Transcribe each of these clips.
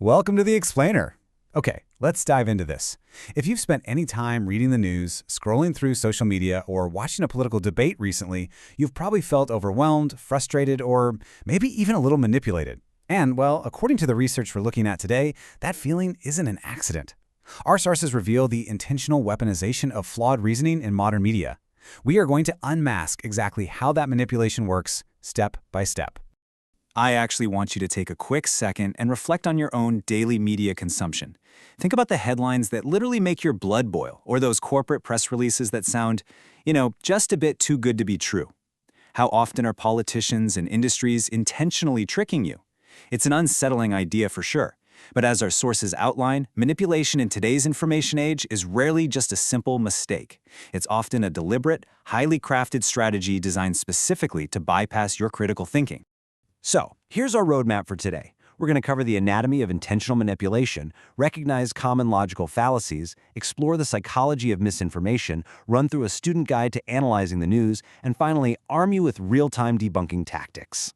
Welcome to the Explainer. Okay, let's dive into this. If you've spent any time reading the news, scrolling through social media, or watching a political debate recently, you've probably felt overwhelmed, frustrated, or maybe even a little manipulated. And, well, according to the research we're looking at today, that feeling isn't an accident. Our sources reveal the intentional weaponization of flawed reasoning in modern media. We are going to unmask exactly how that manipulation works, step by step. I actually want you to take a quick second and reflect on your own daily media consumption. Think about the headlines that literally make your blood boil, or those corporate press releases that sound, just a bit too good to be true. How often are politicians and industries intentionally tricking you? It's an unsettling idea for sure. But as our sources outline, manipulation in today's information age is rarely just a simple mistake. It's often a deliberate, highly crafted strategy designed specifically to bypass your critical thinking. So, here's our roadmap for today. We're going to cover the anatomy of intentional manipulation, recognize common logical fallacies, explore the psychology of misinformation, run through a student guide to analyzing the news, and finally, arm you with real-time debunking tactics.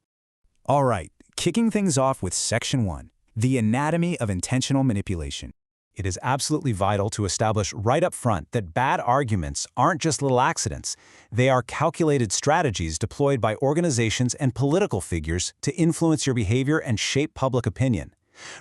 All right, kicking things off with Section 1, the anatomy of intentional manipulation. It is absolutely vital to establish right up front that bad arguments aren't just little accidents. They are calculated strategies deployed by organizations and political figures to influence your behavior and shape public opinion.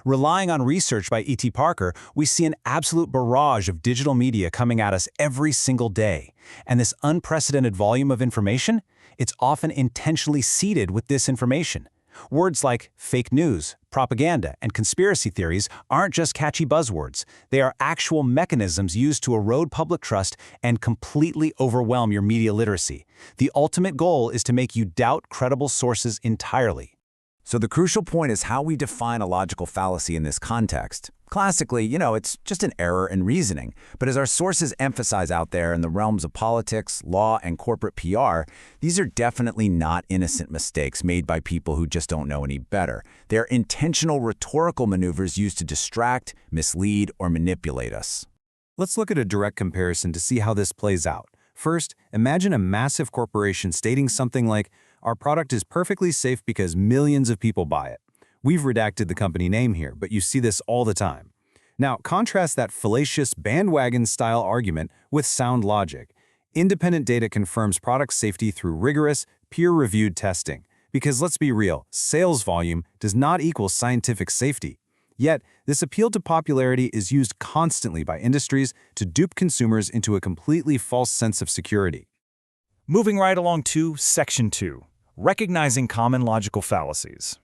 Relying on research by E.T. Parker, we see an absolute barrage of digital media coming at us every single day. And this unprecedented volume of information, it's often intentionally seeded with disinformation. Words like fake news, propaganda, and conspiracy theories aren't just catchy buzzwords. They are actual mechanisms used to erode public trust and completely overwhelm your media literacy. The ultimate goal is to make you doubt credible sources entirely. So the crucial point is how we define a logical fallacy in this context. Classically, it's just an error in reasoning. But as our sources emphasize out there in the realms of politics, law, and corporate PR, these are definitely not innocent mistakes made by people who just don't know any better. They're intentional rhetorical maneuvers used to distract, mislead, or manipulate us. Let's look at a direct comparison to see how this plays out. First, imagine a massive corporation stating something like, "Our product is perfectly safe because millions of people buy it." We've redacted the company name here, but you see this all the time. Now, contrast that fallacious bandwagon-style argument with sound logic. Independent data confirms product safety through rigorous, peer-reviewed testing. Because let's be real, sales volume does not equal scientific safety. Yet, this appeal to popularity is used constantly by industries to dupe consumers into a completely false sense of security. Moving right along to Section 2, recognizing common logical fallacies.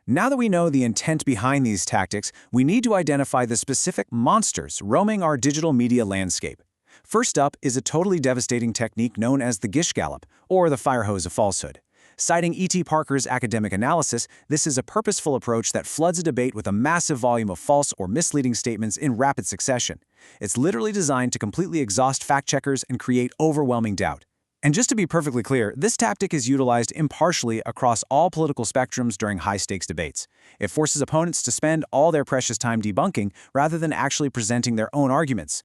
Now that we know the intent behind these tactics, we need to identify the specific monsters roaming our digital media landscape. First up is a totally devastating technique known as the Gish Gallop, or the fire hose of falsehood. Citing E.T. Parker's academic analysis, this is a purposeful approach that floods a debate with a massive volume of false or misleading statements in rapid succession. It's literally designed to completely exhaust fact-checkers and create overwhelming doubt. And just to be perfectly clear, this tactic is utilized impartially across all political spectrums during high-stakes debates. It forces opponents to spend all their precious time debunking rather than actually presenting their own arguments.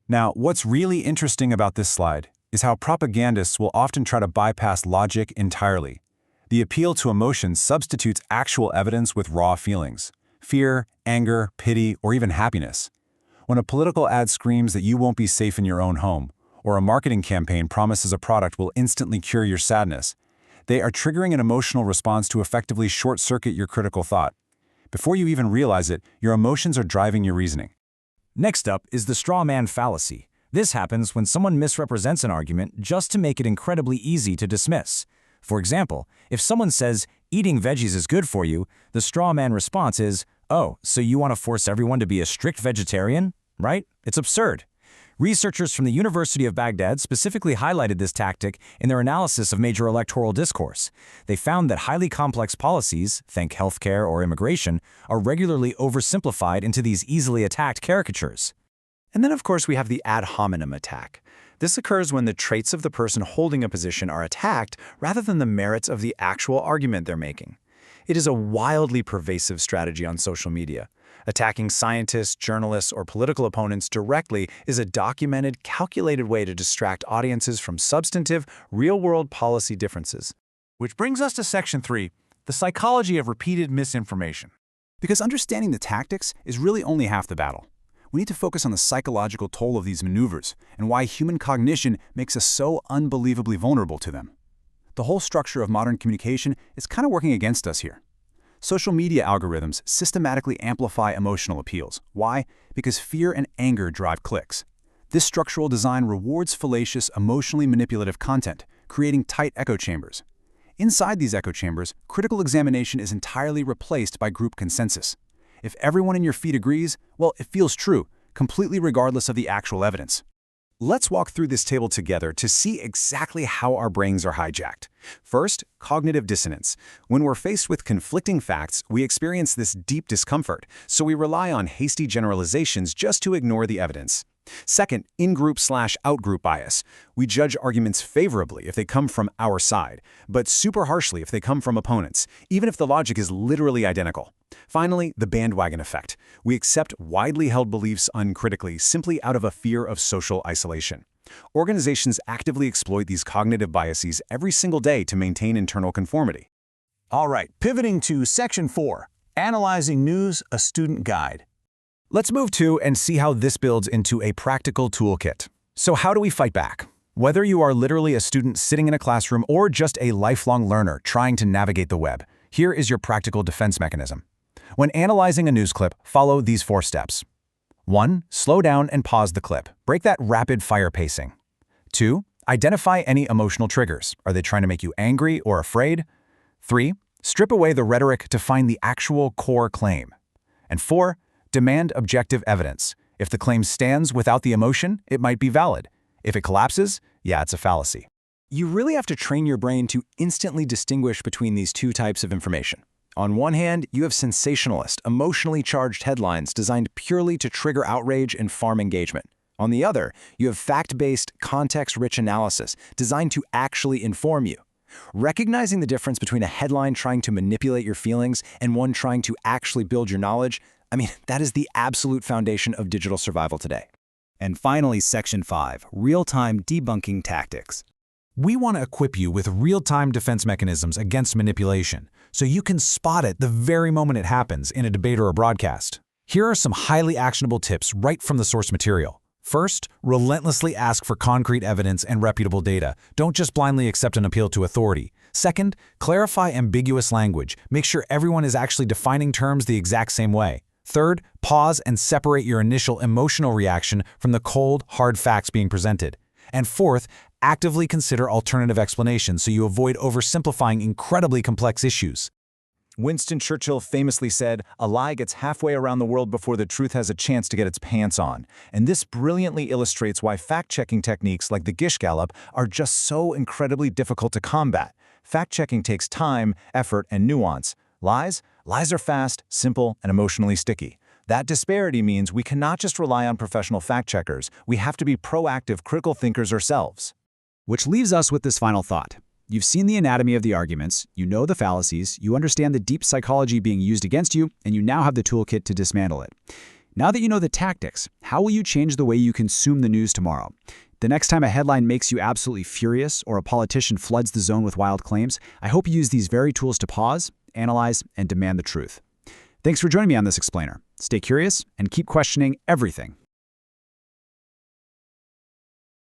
Now, what's really interesting about this slide is how propagandists will often try to bypass logic entirely. The appeal to emotion substitutes actual evidence with raw feelings: fear, anger, pity, or even happiness. When a political ad screams that you won't be safe in your own home, or a marketing campaign promises a product will instantly cure your sadness, they are triggering an emotional response to effectively short-circuit your critical thought. Before you even realize it, your emotions are driving your reasoning. Next up is the straw man fallacy. This happens when someone misrepresents an argument just to make it incredibly easy to dismiss. For example, if someone says, "Eating veggies is good for you," the straw man response is, "Oh, so you want to force everyone to be a strict vegetarian?" Right? It's absurd. Researchers from the University of Baghdad specifically highlighted this tactic in their analysis of major electoral discourse. They found that highly complex policies, think healthcare or immigration, are regularly oversimplified into these easily attacked caricatures. And then, of course, we have the ad hominem attack. This occurs when the traits of the person holding a position are attacked rather than the merits of the actual argument they're making. It is a wildly pervasive strategy on social media. Attacking scientists, journalists, or political opponents directly is a documented, calculated way to distract audiences from substantive, real-world policy differences. Which brings us to Section 3, the psychology of repeated misinformation. Because understanding the tactics is really only half the battle. We need to focus on the psychological toll of these maneuvers and why human cognition makes us so unbelievably vulnerable to them. The whole structure of modern communication is kind of working against us here. Social media algorithms systematically amplify emotional appeals. Why? Because fear and anger drive clicks. This structural design rewards fallacious, emotionally manipulative content, creating tight echo chambers. Inside these echo chambers, critical examination is entirely replaced by group consensus. If everyone in your feed agrees, well, it feels true, completely regardless of the actual evidence. Let's walk through this table together to see exactly how our brains are hijacked. First, cognitive dissonance. When we're faced with conflicting facts, we experience this deep discomfort, so we rely on hasty generalizations just to ignore the evidence. Second, in-group/out-group bias. We judge arguments favorably if they come from our side, but super harshly if they come from opponents, even if the logic is literally identical. Finally, the bandwagon effect. We accept widely held beliefs uncritically simply out of a fear of social isolation. Organizations actively exploit these cognitive biases every single day to maintain internal conformity. All right, pivoting to Section 4, Analyzing News, a Student Guide. Let's move to and see how this builds into a practical toolkit. So how do we fight back? Whether you are literally a student sitting in a classroom or just a lifelong learner trying to navigate the web, here is your practical defense mechanism. When analyzing a news clip, follow these 4 steps. 1. Slow down and pause the clip. Break that rapid-fire pacing. 2. Identify any emotional triggers. Are they trying to make you angry or afraid? 3. Strip away the rhetoric to find the actual core claim. And 4. Demand objective evidence. If the claim stands without the emotion, it might be valid. If it collapses, yeah, it's a fallacy. You really have to train your brain to instantly distinguish between these 2 types of information. On one hand, you have sensationalist, emotionally charged headlines designed purely to trigger outrage and farm engagement. On the other, you have fact-based, context-rich analysis designed to actually inform you. Recognizing the difference between a headline trying to manipulate your feelings and one trying to actually build your knowledge, that is the absolute foundation of digital survival today. And finally, Section 5, Real-Time Debunking Tactics. We want to equip you with real-time defense mechanisms against manipulation, so you can spot it the very moment it happens in a debate or a broadcast. Here are some highly actionable tips right from the source material. First, relentlessly ask for concrete evidence and reputable data. Don't just blindly accept an appeal to authority. Second, clarify ambiguous language. Make sure everyone is actually defining terms the exact same way. Third, pause and separate your initial emotional reaction from the cold, hard facts being presented. And fourth, actively consider alternative explanations so you avoid oversimplifying incredibly complex issues. Winston Churchill famously said, "A lie gets halfway around the world before the truth has a chance to get its pants on." And this brilliantly illustrates why fact-checking techniques like the Gish Gallop are just so incredibly difficult to combat. Fact-checking takes time, effort, and nuance. Lies are fast, simple, and emotionally sticky. That disparity means we cannot just rely on professional fact-checkers. We have to be proactive, critical thinkers ourselves. Which leaves us with this final thought. You've seen the anatomy of the arguments, you know the fallacies, you understand the deep psychology being used against you, and you now have the toolkit to dismantle it. Now that you know the tactics, how will you change the way you consume the news tomorrow? The next time a headline makes you absolutely furious or a politician floods the zone with wild claims, I hope you use these very tools to pause, analyze, and demand the truth. Thanks for joining me on this explainer. Stay curious and keep questioning everything.